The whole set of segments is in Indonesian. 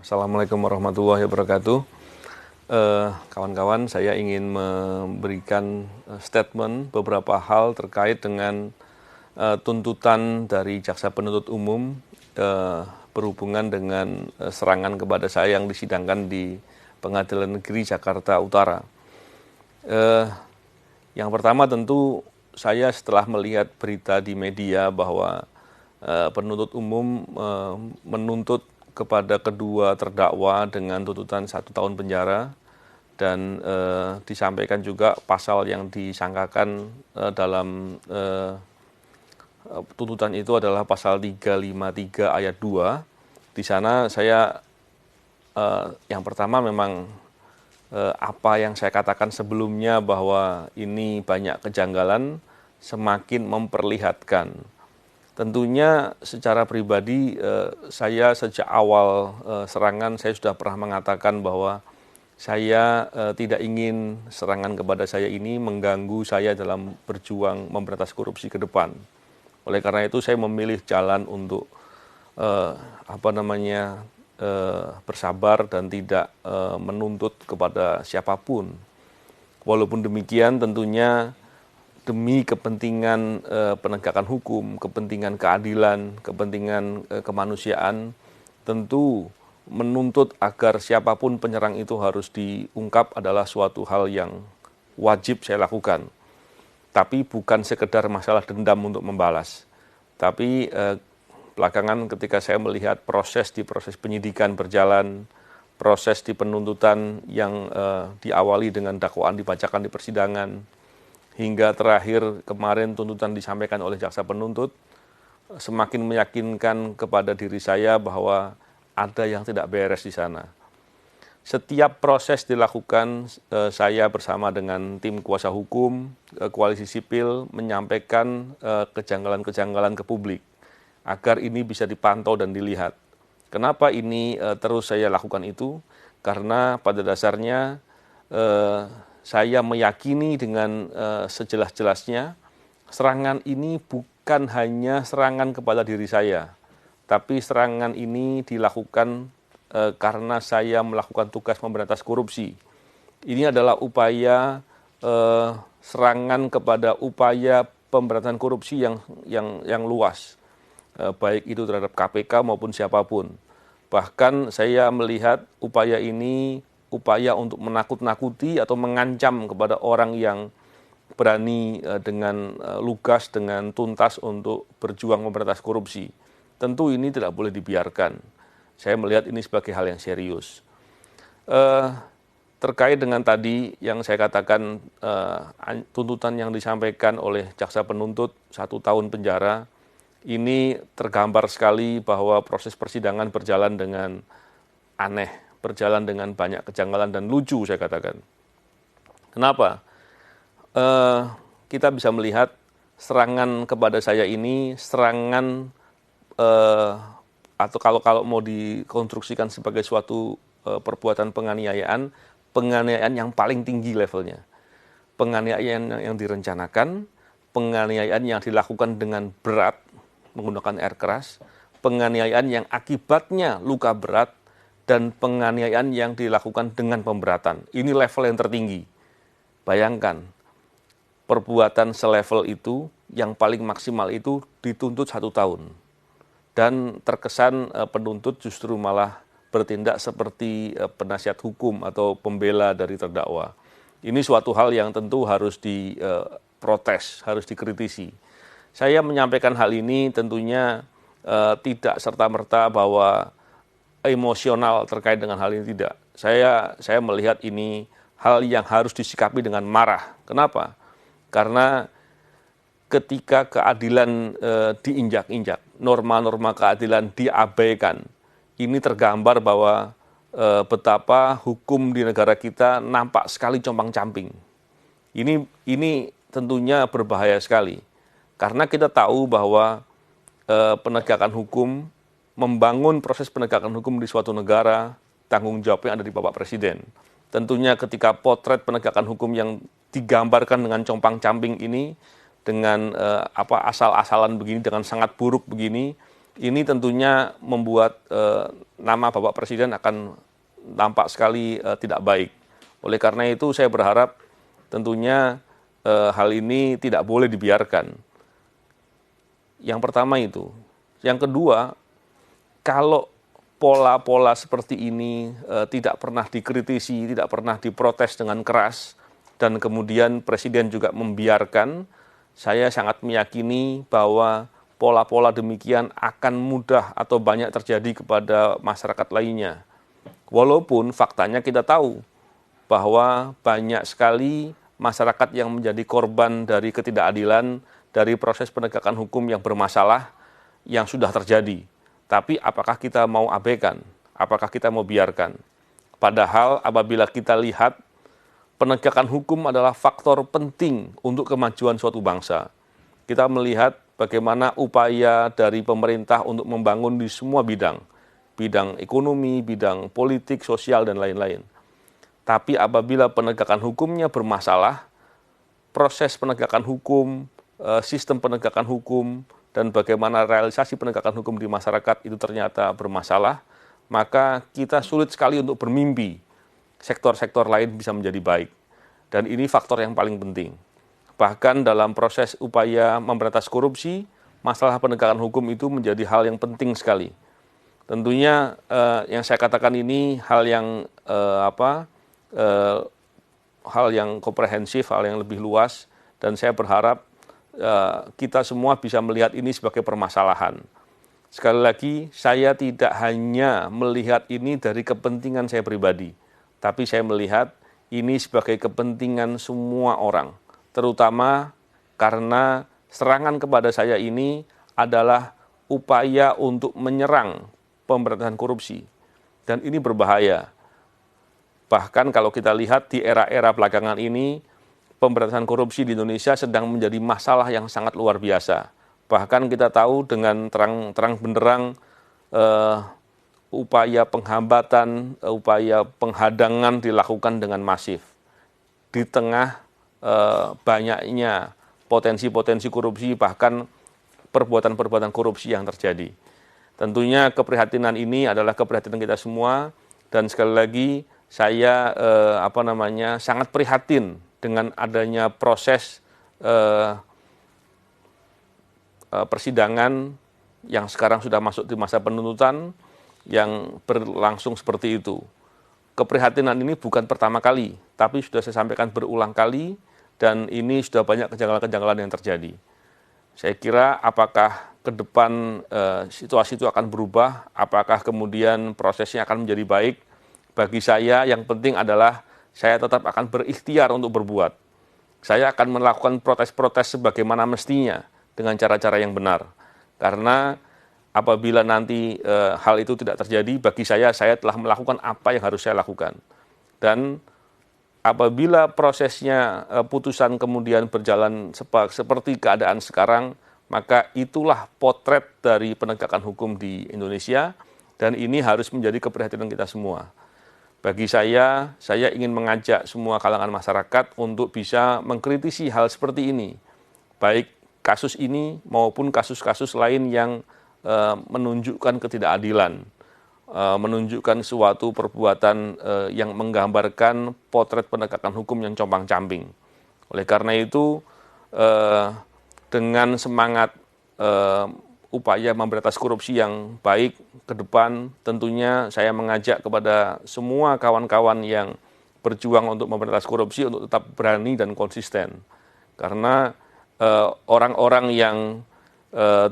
Assalamualaikum warahmatullahi wabarakatuh. Kawan-kawan, saya ingin memberikan statement beberapa hal terkait dengan tuntutan dari jaksa penuntut umum berhubungan dengan serangan kepada saya yang disidangkan di Pengadilan Negeri Jakarta Utara. Yang pertama tentu saya setelah melihat berita di media bahwa penuntut umum menuntut kepada kedua terdakwa dengan tuntutan 1 tahun penjara dan disampaikan juga pasal yang disangkakan dalam tuntutan itu adalah pasal 353 ayat 2. Di sana saya yang pertama memang apa yang saya katakan sebelumnya bahwa ini banyak kejanggalan semakin memperlihatkan. Tentunya secara pribadi saya sejak awal serangan saya sudah pernah mengatakan bahwa saya tidak ingin serangan kepada saya ini mengganggu saya dalam berjuang memberantas korupsi ke depan. Oleh karena itu saya memilih jalan untuk bersabar dan tidak menuntut kepada siapapun. Walaupun demikian tentunya demi kepentingan penegakan hukum, kepentingan keadilan, kepentingan kemanusiaan, tentu menuntut agar siapapun penyerang itu harus diungkap adalah suatu hal yang wajib saya lakukan. Tapi bukan sekedar masalah dendam untuk membalas. Tapi belakangan ketika saya melihat proses penyidikan berjalan, proses di penuntutan yang diawali dengan dakwaan dibacakan di persidangan, hingga terakhir kemarin tuntutan disampaikan oleh jaksa penuntut, semakin meyakinkan kepada diri saya bahwa ada yang tidak beres di sana. Setiap proses dilakukan, saya bersama dengan tim kuasa hukum, koalisi sipil, menyampaikan kejanggalan-kejanggalan ke publik, agar ini bisa dipantau dan dilihat. Kenapa ini terus saya lakukan itu? Karena pada dasarnya saya meyakini dengan sejelas-jelasnya serangan ini bukan hanya serangan kepada diri saya, tapi serangan ini dilakukan karena saya melakukan tugas memberantas korupsi. Ini adalah upaya serangan kepada upaya pemberantasan korupsi yang luas, baik itu terhadap KPK maupun siapapun. Bahkan saya melihat upaya ini upaya untuk menakut-nakuti atau mengancam kepada orang yang berani dengan lugas, dengan tuntas untuk berjuang memberantas korupsi. Tentu ini tidak boleh dibiarkan. Saya melihat ini sebagai hal yang serius. Terkait dengan tadi yang saya katakan tuntutan yang disampaikan oleh jaksa penuntut 1 tahun penjara, ini tergambar sekali bahwa proses persidangan berjalan dengan aneh, berjalan dengan banyak kejanggalan dan lucu saya katakan. Kenapa? Kita bisa melihat serangan kepada saya ini serangan atau kalau mau dikonstruksikan sebagai suatu perbuatan penganiayaan yang paling tinggi levelnya. Penganiayaan yang direncanakan, penganiayaan yang dilakukan dengan berat menggunakan air keras, penganiayaan yang akibatnya luka berat, dan penganiayaan yang dilakukan dengan pemberatan. Ini level yang tertinggi. Bayangkan, perbuatan selevel itu, yang paling maksimal itu dituntut 1 tahun. Dan terkesan penuntut justru malah bertindak seperti penasihat hukum atau pembela dari terdakwa. Ini suatu hal yang tentu harus diprotes, harus dikritisi. Saya menyampaikan hal ini tentunya tidak serta-merta bahwa emosional terkait dengan hal ini, tidak. Saya melihat ini hal yang harus disikapi dengan marah. Kenapa? Karena ketika keadilan diinjak-injak, norma-norma keadilan diabaikan, ini tergambar bahwa betapa hukum di negara kita nampak sekali compang-camping. Ini tentunya berbahaya sekali. Karena kita tahu bahwa penegakan hukum, membangun proses penegakan hukum di suatu negara, tanggung jawabnya ada di Bapak Presiden. Tentunya ketika potret penegakan hukum yang digambarkan dengan compang-camping ini, dengan asal-asalan begini, dengan sangat buruk begini, ini tentunya membuat nama Bapak Presiden akan tampak sekali tidak baik. Oleh karena itu saya berharap tentunya hal ini tidak boleh dibiarkan. Yang pertama itu. Yang kedua, kalau pola-pola seperti ini tidak pernah dikritisi, tidak pernah diprotes dengan keras, dan kemudian Presiden juga membiarkan, saya sangat meyakini bahwa pola-pola demikian akan mudah atau banyak terjadi kepada masyarakat lainnya. Walaupun faktanya kita tahu bahwa banyak sekali masyarakat yang menjadi korban dari ketidakadilan, dari proses penegakan hukum yang bermasalah yang sudah terjadi. Tapi apakah kita mau abaikan? Apakah kita mau biarkan? Padahal apabila kita lihat penegakan hukum adalah faktor penting untuk kemajuan suatu bangsa. Kita melihat bagaimana upaya dari pemerintah untuk membangun di semua bidang. Bidang ekonomi, bidang politik, sosial, dan lain-lain. Tapi apabila penegakan hukumnya bermasalah, proses penegakan hukum, sistem penegakan hukum, dan bagaimana realisasi penegakan hukum di masyarakat itu ternyata bermasalah, maka kita sulit sekali untuk bermimpi sektor-sektor lain bisa menjadi baik. Dan ini faktor yang paling penting. Bahkan dalam proses upaya memberantas korupsi, masalah penegakan hukum itu menjadi hal yang penting sekali. Tentunya yang saya katakan ini hal yang hal yang komprehensif, hal yang lebih luas, dan saya berharap kita semua bisa melihat ini sebagai permasalahan. Sekali lagi, saya tidak hanya melihat ini dari kepentingan saya pribadi, tapi saya melihat ini sebagai kepentingan semua orang, terutama karena serangan kepada saya ini adalah upaya untuk menyerang pemberantasan korupsi. Dan ini berbahaya. Bahkan kalau kita lihat di era-era belakangan ini, pemberantasan korupsi di Indonesia sedang menjadi masalah yang sangat luar biasa. Bahkan kita tahu dengan terang benderang upaya penghambatan, upaya penghadangan dilakukan dengan masif. Di tengah banyaknya potensi-potensi korupsi, bahkan perbuatan-perbuatan korupsi yang terjadi. Tentunya keprihatinan ini adalah keprihatinan kita semua, dan sekali lagi saya sangat prihatin dengan adanya proses persidangan yang sekarang sudah masuk di masa penuntutan yang berlangsung seperti itu. Keprihatinan ini bukan pertama kali, tapi sudah saya sampaikan berulang kali, dan ini sudah banyak kejanggalan-kejanggalan yang terjadi. Saya kira apakah ke depan situasi itu akan berubah, apakah kemudian prosesnya akan menjadi baik, bagi saya yang penting adalah saya tetap akan berikhtiar untuk berbuat. Saya akan melakukan protes-protes sebagaimana mestinya dengan cara-cara yang benar. Karena apabila nanti hal itu tidak terjadi, bagi saya telah melakukan apa yang harus saya lakukan. Dan apabila prosesnya putusan kemudian berjalan seperti keadaan sekarang, maka itulah potret dari penegakan hukum di Indonesia, dan ini harus menjadi keprihatinan kita semua. Bagi saya ingin mengajak semua kalangan masyarakat untuk bisa mengkritisi hal seperti ini, baik kasus ini maupun kasus-kasus lain yang menunjukkan ketidakadilan, menunjukkan suatu perbuatan yang menggambarkan potret penegakan hukum yang compang-camping. Oleh karena itu, dengan semangat upaya memberantas korupsi yang baik ke depan, tentunya saya mengajak kepada semua kawan-kawan yang berjuang untuk memberantas korupsi untuk tetap berani dan konsisten. Karena orang-orang yang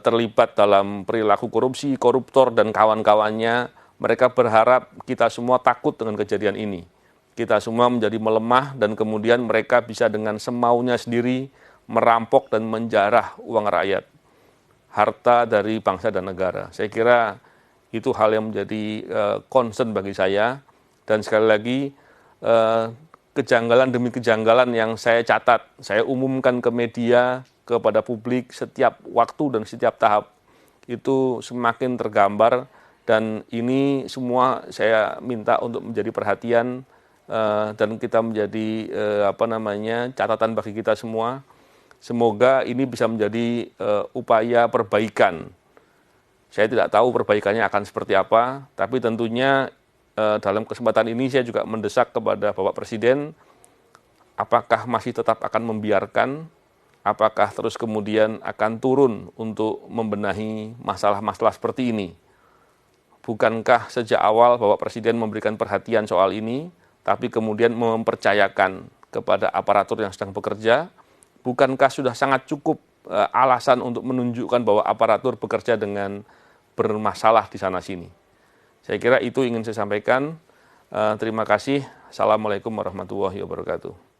terlibat dalam perilaku korupsi, koruptor dan kawan-kawannya, mereka berharap kita semua takut dengan kejadian ini. Kita semua menjadi melemah dan kemudian mereka bisa dengan semaunya sendiri merampok dan menjarah uang rakyat, harta dari bangsa dan negara. Saya kira itu hal yang menjadi concern bagi saya, dan sekali lagi kejanggalan demi kejanggalan yang saya catat, saya umumkan ke media, kepada publik setiap waktu dan setiap tahap, itu semakin tergambar, dan ini semua saya minta untuk menjadi perhatian dan kita menjadi catatan bagi kita semua. Semoga ini bisa menjadi upaya perbaikan Saya tidak tahu perbaikannya akan seperti apa, tapi tentunya dalam kesempatan ini saya juga mendesak kepada Bapak Presiden, apakah masih tetap akan membiarkan, apakah terus kemudian akan turun untuk membenahi masalah-masalah seperti ini. Bukankah sejak awal Bapak Presiden memberikan perhatian soal ini, tapi kemudian mempercayakan kepada aparatur yang sedang bekerja, bukankah sudah sangat cukup alasan untuk menunjukkan bahwa aparatur bekerja dengan bermasalah di sana-sini. Saya kira itu ingin saya sampaikan. Terima kasih. Assalamualaikum warahmatullahi wabarakatuh.